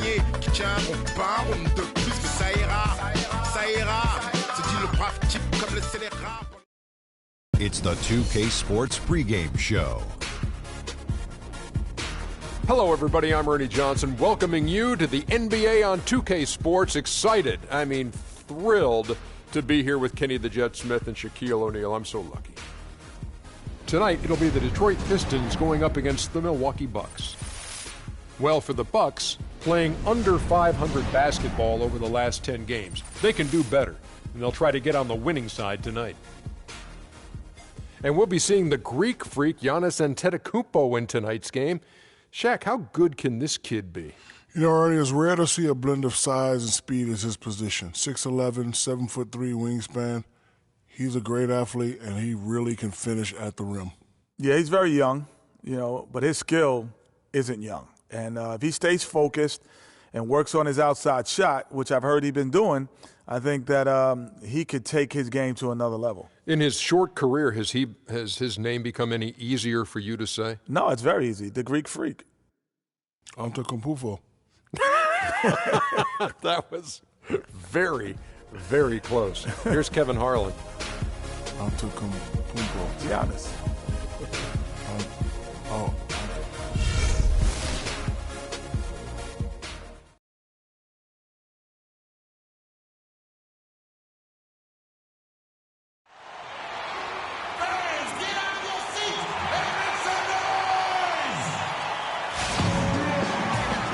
douanier qui tient un rond, pas un rond de plus, ça ira, se dit le brave type comme le scélérat. It's the 2K Sports pregame show. Hello, everybody. I'm Ernie Johnson, welcoming you to the NBA on 2K Sports. Excited, thrilled to be here with Kenny the Jet Smith and Shaquille O'Neal. I'm so lucky. Tonight, it'll be the Detroit Pistons going up against the Milwaukee Bucks. Well, for the Bucks, playing under 500 basketball over the last 10 games, they can do better, and they'll try to get on the winning side tonight. And we'll be seeing the Greek freak Giannis Antetokounmpo in tonight's game. Shaq, how good can this kid be? You know, Ernie, it's rare to see a blend of size and speed as his position. 6'11", 7'3" wingspan. He's a great athlete, and he really can finish at the rim. Yeah, he's very young, but his skill isn't young. And if he stays focused and works on his outside shot, which I've heard he's been doing, I think that he could take his game to another level. In his short career, has his name become any easier for you to say? No, it's very easy. The Greek freak. Antetokounmpo. That was very, very close. Here's Kevin Harlan. Antetokounmpo. Giannis.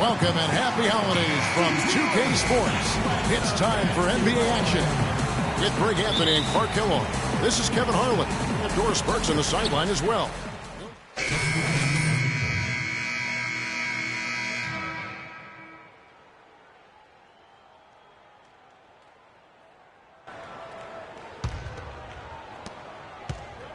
Welcome and happy holidays from 2K Sports. It's time for NBA action with Greg Anthony and Clark Kellogg. This is Kevin Harlan. And Doris Burks on the sideline as well.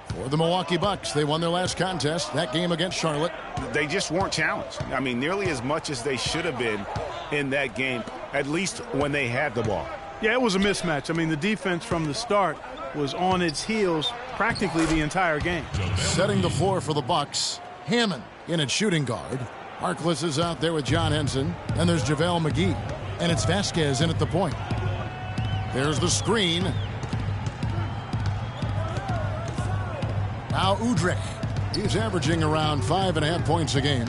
For the Milwaukee Bucks, they won their last contest, that game against Charlotte. They just weren't challenged. Nearly as much as they should have been in that game, at least when they had the ball. Yeah, it was a mismatch. The defense from the start was on its heels practically the entire game. Setting the floor for the Bucks, Hammond in at shooting guard. Harkless is out there with John Henson. And there's JaVale McGee. And it's Vasquez in at the point. There's the screen. Now Udrih. He's averaging around 5.5 points a game.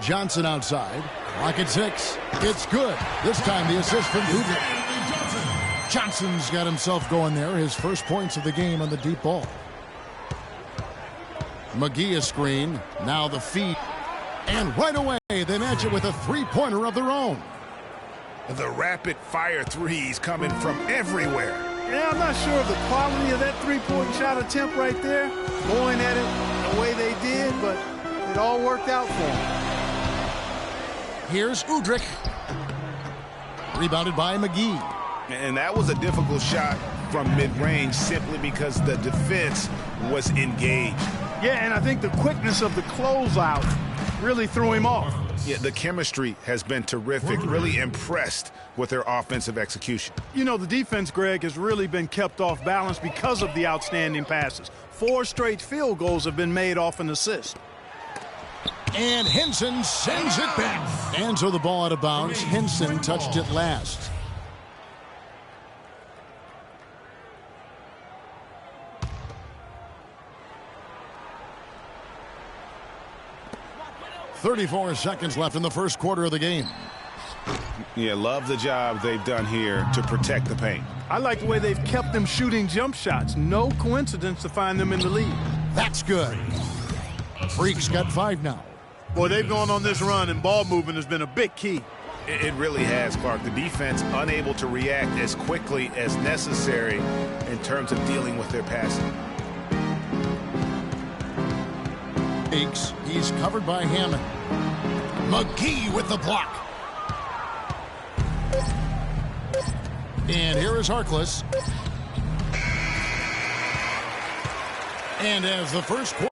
Johnson outside. Clock at 6. It's good. This time the assist from Udrih. Johnson's got himself going there. His first points of the game on the deep ball. McGee a screen. Now the feet. And right away they match it with a three-pointer of their own. The rapid-fire threes coming from everywhere. Yeah, I'm not sure of the quality of that three-point shot attempt right there, going at it the way they did, but it all worked out for them. Here's Udrih. Rebounded by McGee. And that was a difficult shot from mid-range simply because the defense was engaged. Yeah, and I think the quickness of the closeout really threw him off. Yeah, the chemistry has been terrific. Really impressed with their offensive execution. The defense, Greg, has really been kept off balance because of the outstanding passes. 4 straight field goals have been made off an assist. And Henson sends it back. And so the ball out of bounds. Henson touched it last. "34 seconds left in the first quarter of the game." Yeah, love the job they've done here to protect the paint. I like the way they've kept them shooting jump shots. No coincidence to find them in the lead. That's good. Freak's got 5 now. Boy, they've gone on this run, and ball movement has been a big key. It really has, Clark. The defense unable to react as quickly as necessary in terms of dealing with their passing. He's covered by Hammond. McGee with the block. And here is Harkless. And as the first quarter.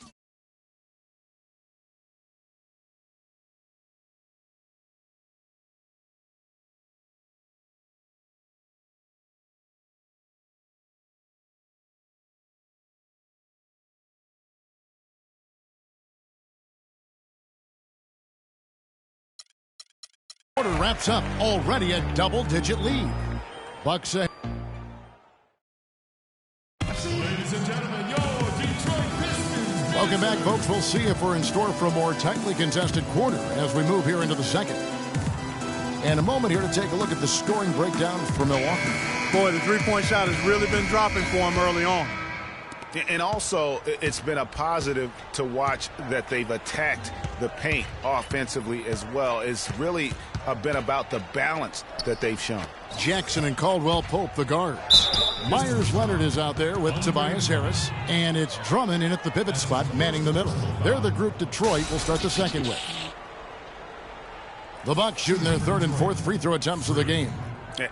Quarter wraps up, already a double-digit lead. Bucks ahead. Ladies and gentlemen, your Detroit Pistons. Welcome back, folks. We'll see if we're in store for a more tightly contested quarter as we move here into the second. And a moment here to take a look at the scoring breakdown for Milwaukee. Boy, the three-point shot has really been dropping for him early on. And also, it's been a positive to watch that they've attacked the paint offensively as well. It's really been about the balance that they've shown. Jackson and Caldwell-Pope, the guards. Myers-Leonard is out there with Tobias Harris. And it's Drummond in at the pivot spot, manning the middle. They're the group Detroit will start the second with. The Bucks shooting their third and fourth free throw attempts of the game.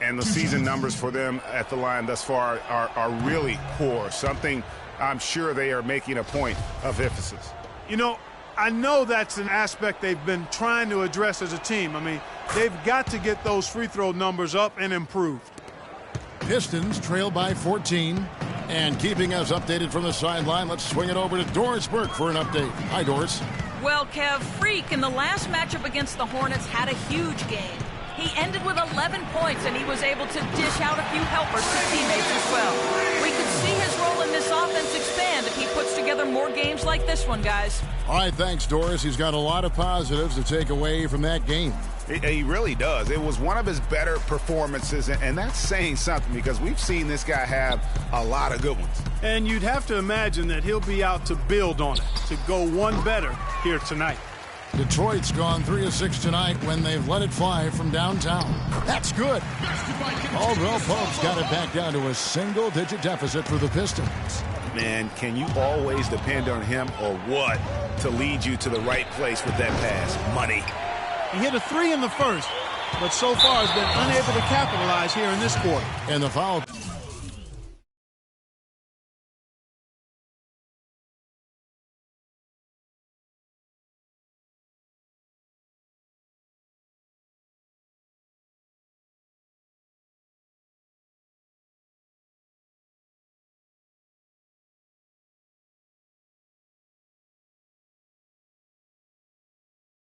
And the season numbers for them at the line thus far are really poor. Something I'm sure they are making a point of emphasis. You know, I know that's an aspect they've been trying to address as a team. I mean, they've got to get those free throw numbers up and improved. Pistons trail by 14. And keeping us updated from the sideline, let's swing it over to Doris Burke for an update. Hi, Doris. Well, Kev, Freak in the last matchup against the Hornets had a huge game. He ended with 11 points, and he was able to dish out a few helpers to teammates as well. We could see his role in this offense expand if he puts together more games like this one, guys. All right, thanks, Doris. He's got a lot of positives to take away from that game. He really does. It was one of his better performances, and that's saying something because we've seen this guy have a lot of good ones. And you'd have to imagine that he'll be out to build on it, to go one better here tonight. Detroit's gone 3 of 6 tonight when they've let it fly from downtown. That's good. Caldwell-Pope's got it back down to a single-digit deficit for the Pistons. Man, can you always depend on him or what to lead you to the right place with that pass? Money. He hit a three in the first, but so far has been unable to capitalize here in this quarter. And the foul.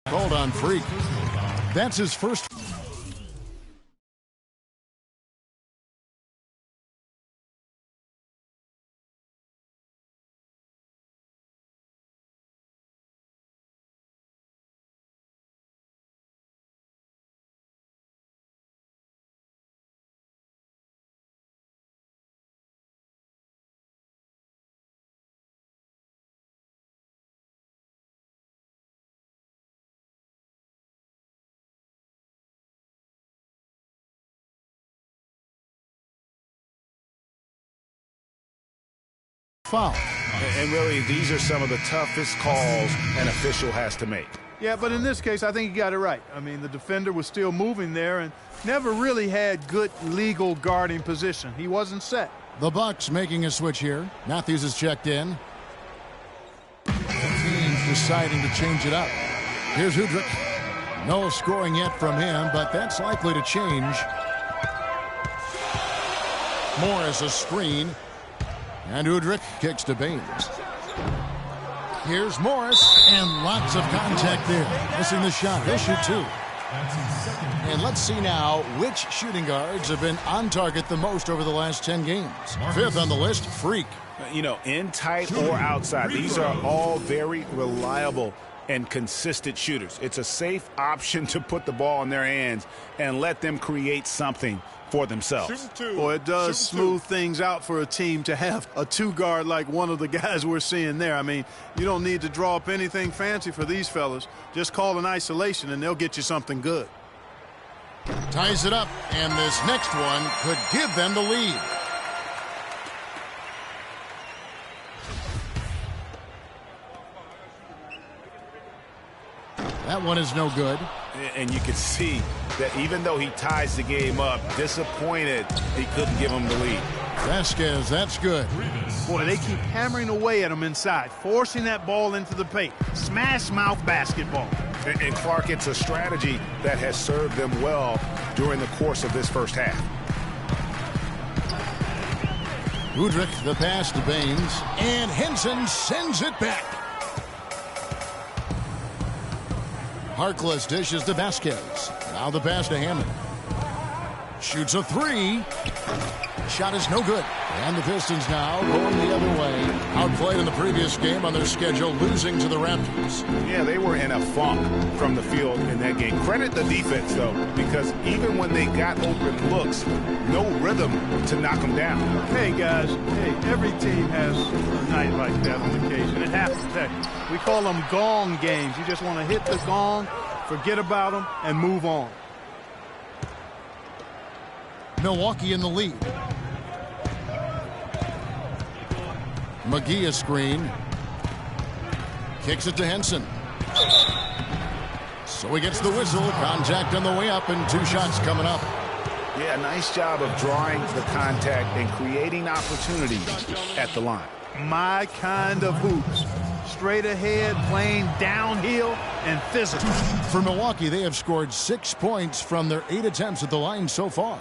Called on Freak. That's his first. Foul. And really, these are some of the toughest calls an official has to make. Yeah, but in this case, I think he got it right. I mean, the defender was still moving there and never really had good legal guarding position. He wasn't set. The Bucks making a switch here. Matthews is checked in. The team's deciding to change it up. Here's Udrich. No scoring yet from him, but that's likely to change. Morris a screen. And Udrich kicks to Baines. Here's Morris, and lots of contact there. Missing the shot. He'll shoot two. And let's see now which shooting guards have been on target the most over the last 10 games. Fifth on the list, Freak. You know, in tight or outside, these are all very reliable and consistent shooters. It's a safe option to put the ball in their hands and let them create something for themselves. Boy, it does smooth things out for a team to have a two-guard like one of the guys we're seeing there. I mean, you don't need to draw up anything fancy for these fellas. Just call an isolation, and they'll get you something good. Ties it up, and this next one could give them the lead. That one is no good. And you can see that even though he ties the game up, disappointed he couldn't give him the lead. Vasquez, that's good. Boy, they keep hammering away at him inside, forcing that ball into the paint. Smash mouth basketball. And Clark, it's a strategy that has served them well during the course of this first half. Udrich, the pass to Baines, and Henson sends it back. Harkless dishes to Vasquez. Now the pass to Hammond. Shoots a three. Shot is no good. And the Pistons now going the other way. Outplayed in the previous game on their schedule, losing to the Raptors. Yeah, they were in a funk from the field in that game. Credit the defense, though, because even when they got open looks, no rhythm to knock them down. Hey, guys. Hey, every team has a night like that on occasion. It happens. Heck, we call them gong games. You just want to hit the gong, forget about them, and move on. Milwaukee in the lead. McGee a screen. Kicks it to Henson. So he gets the whistle. Contact on the way up and 2 shots coming up. Yeah, nice job of drawing the contact and creating opportunities at the line. My kind of hoops. Straight ahead, playing downhill, and physical. For Milwaukee, they have scored 6 points from their 8 attempts at the line so far.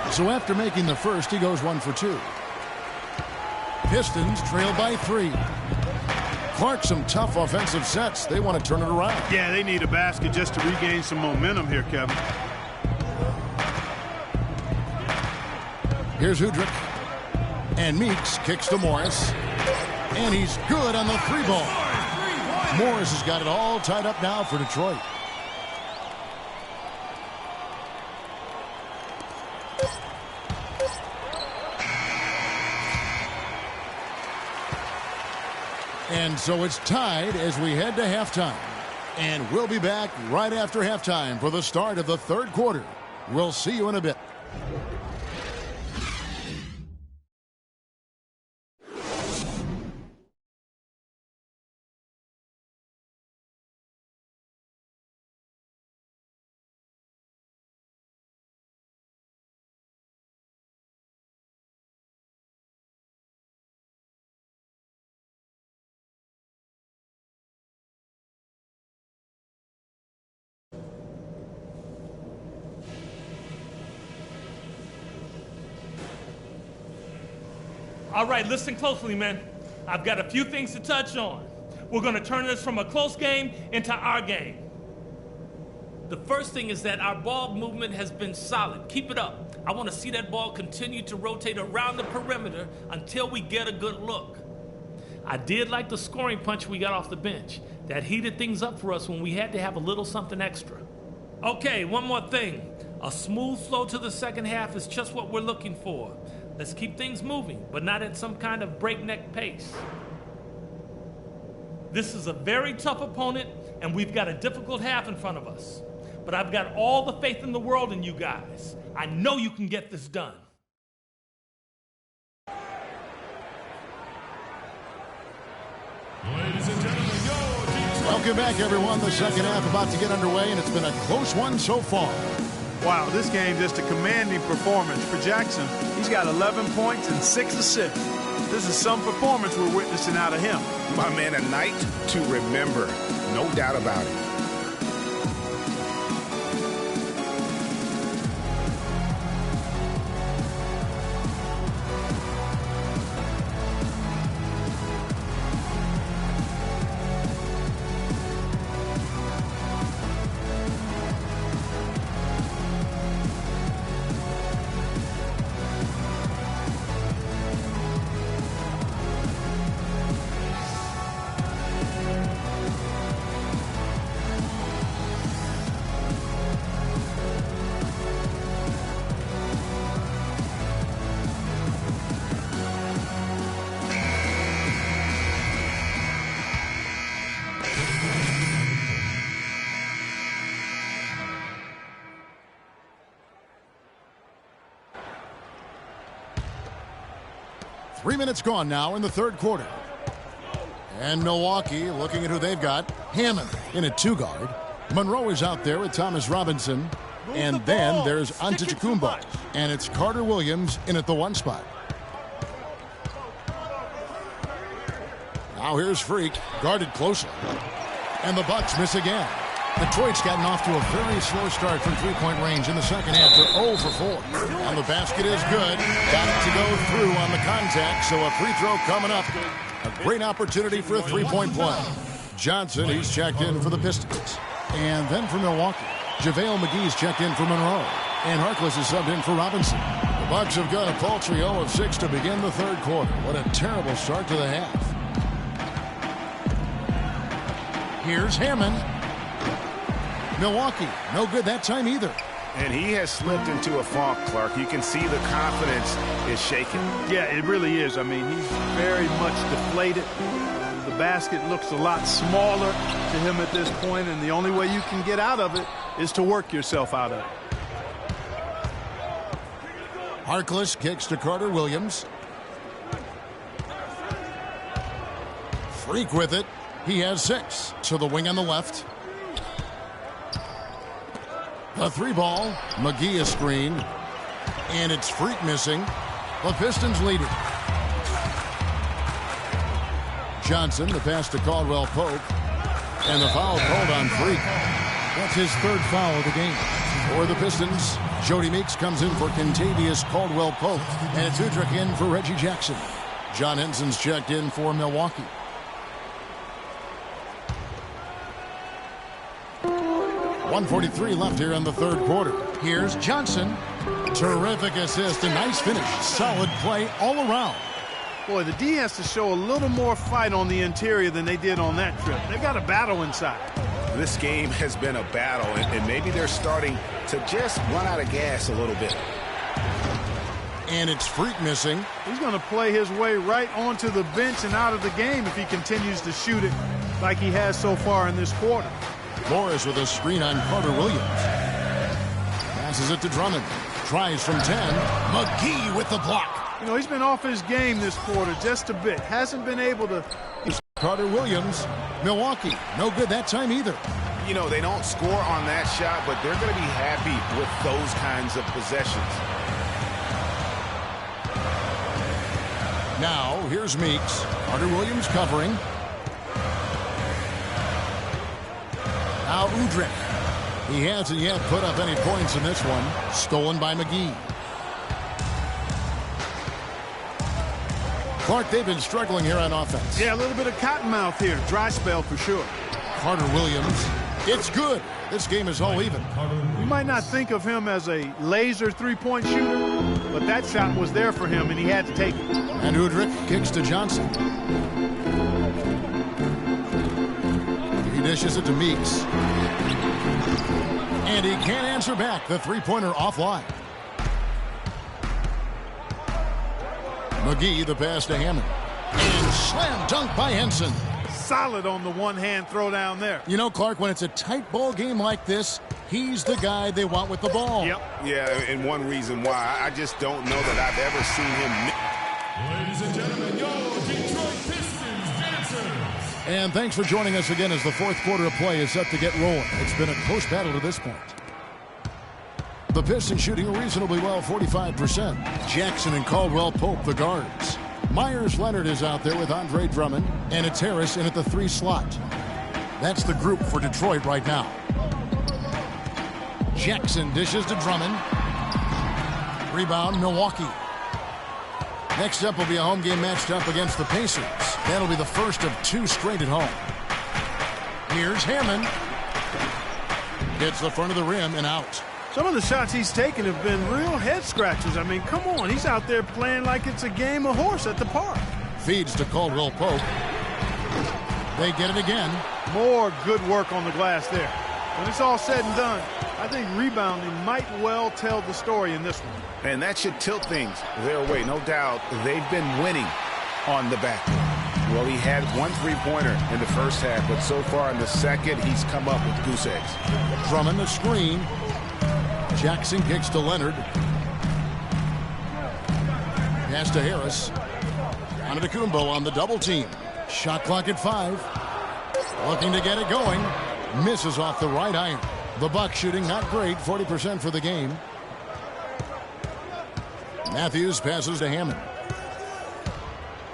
So after making the first, he goes 1 for 2. Pistons trail by 3. Clark, some tough offensive sets. They want to turn it around. Yeah, they need a basket just to regain some momentum here, Kevin. Here's Hudrick. And Meeks kicks to Morris. And he's good on the 3-ball. Morris has got it all tied up now for Detroit. And so it's tied as we head to halftime. And we'll be back right after halftime for the start of the 3rd quarter. We'll see you in a bit. All right, listen closely, man. I've got a few things to touch on. We're going to turn this from a close game into our game. The first thing is that our ball movement has been solid. Keep it up. I want to see that ball continue to rotate around the perimeter until we get a good look. I did like the scoring punch we got off the bench. That heated things up for us when we had to have a little something extra. Okay, one more thing. A smooth flow to the second half is just what we're looking for. Let's keep things moving, but not at some kind of breakneck pace. This is a very tough opponent, and we've got a difficult half in front of us. But I've got all the faith in the world in you guys. I know you can get this done. Ladies and gentlemen, your Detroit. Welcome back, everyone. The second half about to get underway, and it's been a close one so far. Wow, this game just a commanding performance for Jackson. He's got 11 points and 6 assists. This is some performance we're witnessing out of him. My man, a night to remember. No doubt about it. Three minutes gone now in the third quarter. And Milwaukee looking at who they've got. Hammond in a 2-guard. Monroe is out there with Thomas Robinson. And then there's Antetokounmpo. And it's Carter Williams in at the 1 spot. Now here's Freak, guarded closely. And the Bucks miss again. Detroit's gotten off to a very slow start from three-point range in the second half. They're 0 for 4. And the basket is good. Got it to go through on the contact, so a free throw coming up. A great opportunity for a three-point play. Johnson, he's checked in for the Pistons. And then for Milwaukee, JaVale McGee's checked in for Monroe. And Harkless is subbed in for Robinson. The Bucks have got a paltry 0 of 6 to begin the third quarter. What a terrible start to the half. Here's Hammond. Milwaukee, no good that time either. And he has slipped into a funk, Clark. You can see the confidence is shaken. Yeah, it really is. I mean, he's very much deflated. The basket looks a lot smaller to him at this point, and the only way you can get out of it is to work yourself out of it. Harkless kicks to Carter Williams. Freak with it. He has 6 to the wing on the left. The three ball. McGee a screen. And it's Freak missing. The Pistons lead it. Johnson, the pass to Caldwell Pope. And the foul called on Freak. That's his third foul of the game. For the Pistons, Jody Meeks comes in for Kentavious Caldwell Pope. And it's Udrich in for Reggie Jackson. John Henson's checked in for Milwaukee. 1:43 left here in the third quarter. Here's Johnson. Terrific assist, a nice finish. Solid play all around. Boy, the D has to show a little more fight on the interior than they did on that trip. They've got a battle inside. This game has been a battle, and maybe they're starting to just run out of gas a little bit. And it's Freak missing. He's going to play his way right onto the bench and out of the game if he continues to shoot it like he has so far in this quarter. Morris with a screen on Carter Williams. Passes it to Drummond. Tries from 10. McGee with the block. You know, he's been off his game this quarter just a bit. Hasn't been able to. Carter Williams. Milwaukee, no good that time either. You know, they don't score on that shot, but they're going to be happy with those kinds of possessions. Now, here's Meeks. Carter Williams covering. Now Udrich. He hasn't yet put up any points in this one. Stolen by McGee. Clark, they've been struggling here on offense. Yeah, a little bit of cottonmouth here. Dry spell for sure. Carter Williams. It's good. This game is all even. You might not think of him as a laser three-point shooter, but that shot was there for him, and he had to take it. And Udrich kicks to Johnson. He dishes it to Meeks. And he can't answer back. The three-pointer offline. McGee, the pass to Hammond. And slam dunk by Henson. Solid on the one-hand throw down there. You know, Clark, when it's a tight ball game like this, he's the guy they want with the ball. Yep. Yeah, and one reason why, I just don't know that I've ever seen him. Ladies and gentlemen, your Detroit Pistons dancers. And thanks for joining us again as the fourth quarter of play is set to get rolling. It's been a close battle to this point. The Pistons shooting reasonably well, 45%. Jackson and Caldwell Pope, the guards. Myers Leonard is out there with Andre Drummond, and it's Harris in at the 3 slot. That's the group for Detroit right now. Jackson dishes to Drummond. Rebound, Milwaukee. Next up will be a home game matched up against the Pacers. That'll be the first of 2 straight at home. Here's Hammond. Hits the front of the rim and out. Some of the shots he's taken have been real head scratchers. I mean, come on. He's out there playing like it's a game of horse at the park. Feeds to Caldwell Pope. They get it again. More good work on the glass there. When it's all said and done, I think rebounding might well tell the story in this one. And that should tilt things their way, no doubt. They've been winning on the back. Well, he had 1 3-pointer in the first half, but so far in the second, he's come up with goose eggs. Drummond the screen. Jackson kicks to Leonard. Pass to Harris. Antetokounmpo on the double team. Shot clock at 5. Looking to get it going. Misses off the right iron. The Bucks shooting not great, 40% for the game. Matthews passes to Hammond.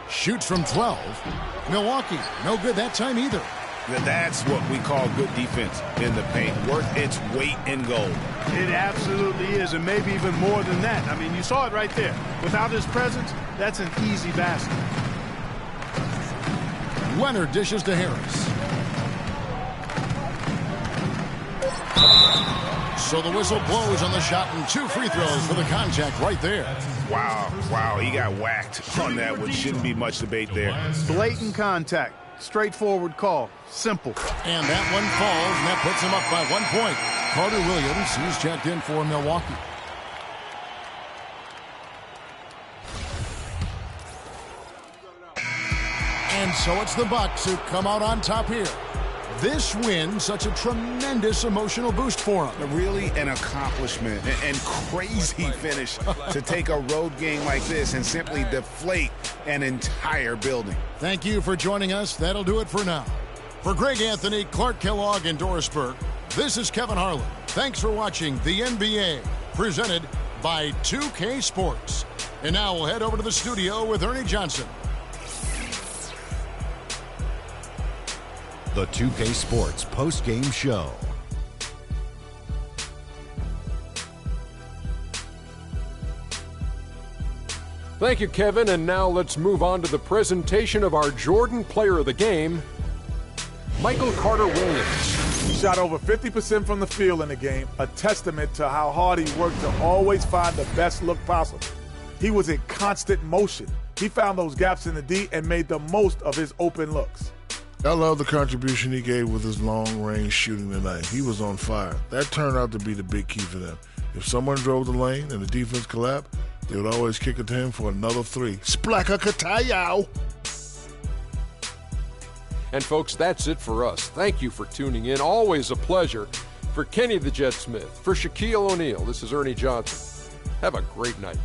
Shoots from 12. Milwaukee, no good that time either. That's what we call good defense in the paint. Worth its weight in gold. It absolutely is, and maybe even more than that. I mean, you saw it right there. Without his presence, that's an easy basket. Leonard dishes to Harris. So the whistle blows on the shot, and 2 free throws for the contact right there. Wow, he got whacked on that one. Shouldn't be much debate there. Blatant contact. Straightforward call. Simple. And that one falls, and that puts him up by 1 point. Carter Williams, he's checked in for Milwaukee. And so it's the Bucks who come out on top here. This win, such a tremendous emotional boost for them. Really an accomplishment and crazy finish to take a road game like this and simply deflate an entire building. Thank you for joining us. That'll do it for now. For Greg Anthony, Clark Kellogg, and Doris Burke, this is Kevin Harlan. Thanks for watching the NBA, presented by 2K Sports. And now we'll head over to the studio with Ernie Johnson. The 2K Sports post-game show. Thank you, Kevin. And now let's move on to the presentation of our Jordan Player of the Game, Michael Carter Williams. He shot over 50% from the field in the game, a testament to how hard he worked to always find the best look possible. He was in constant motion. He found those gaps in the D and made the most of his open looks. I love the contribution he gave with his long-range shooting tonight. He was on fire. That turned out to be the big key for them. If someone drove the lane and the defense collapsed, they would always kick it to him for another 3. Splaka Katayow! And folks, that's it for us. Thank you for tuning in. Always a pleasure. For Kenny the Jet Smith, for Shaquille O'Neal, this is Ernie Johnson. Have a great night.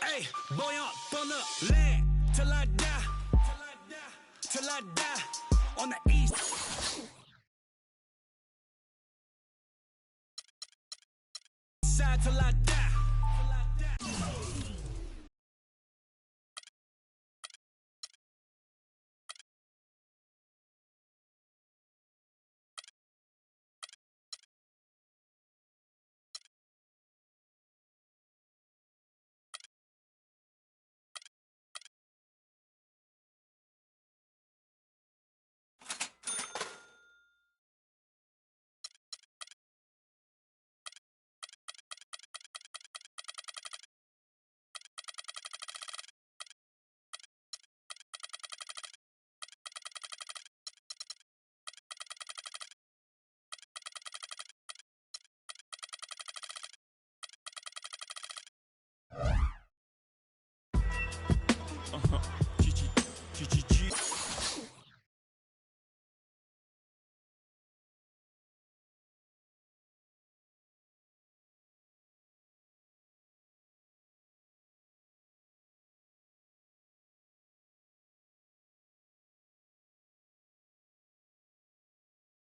Hey, boy up, from the land till I die, till I die on the east side till I die.